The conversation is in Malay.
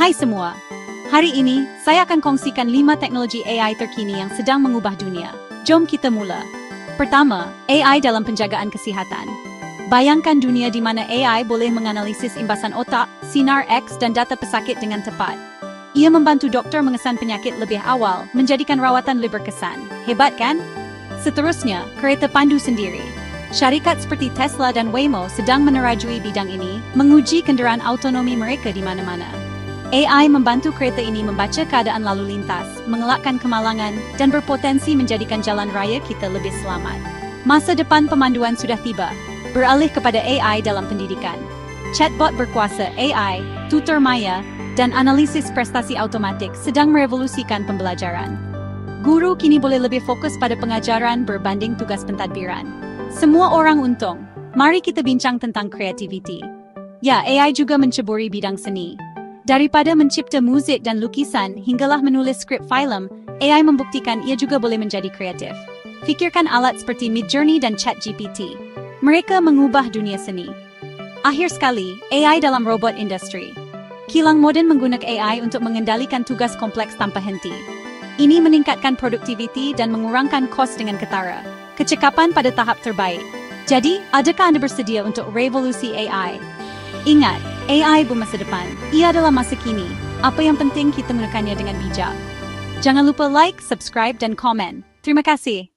Hai semua. Hari ini, saya akan kongsikan 5 teknologi AI terkini yang sedang mengubah dunia. Jom kita mula. Pertama, AI dalam penjagaan kesihatan. Bayangkan dunia di mana AI boleh menganalisis imbasan otak, sinar X dan data pesakit dengan tepat. Ia membantu doktor mengesan penyakit lebih awal, menjadikan rawatan lebih berkesan. Hebat kan? Seterusnya, kereta pandu sendiri. Syarikat seperti Tesla dan Waymo sedang menerajui bidang ini, menguji kenderaan autonomi mereka di mana-mana. AI membantu kereta ini membaca keadaan lalu lintas, mengelakkan kemalangan, dan berpotensi menjadikan jalan raya kita lebih selamat. Masa depan pemanduan sudah tiba. Beralih kepada AI dalam pendidikan. Chatbot berkuasa AI, tutor maya, dan analisis prestasi automatik sedang merevolusikan pembelajaran. Guru kini boleh lebih fokus pada pengajaran berbanding tugas pentadbiran. Semua orang untung. Mari kita bincang tentang kreativiti. Ya, AI juga menceburi bidang seni. Daripada mencipta muzik dan lukisan hinggalah menulis skrip film, AI membuktikan ia juga boleh menjadi kreatif. Fikirkan alat seperti Midjourney dan ChatGPT. Mereka mengubah dunia seni. Akhir sekali, AI dalam robot industri. Kilang moden menggunakan AI untuk mengendalikan tugas kompleks tanpa henti. Ini meningkatkan produktiviti dan mengurangkan kos dengan ketara. Kecekapan pada tahap terbaik. Jadi, adakah Anda bersedia untuk revolusi AI? Ingat, AI bermasa depan. Ia adalah masa kini. Apa yang penting kita menggunakannya dengan bijak. Jangan lupa like, subscribe, dan komen. Terima kasih.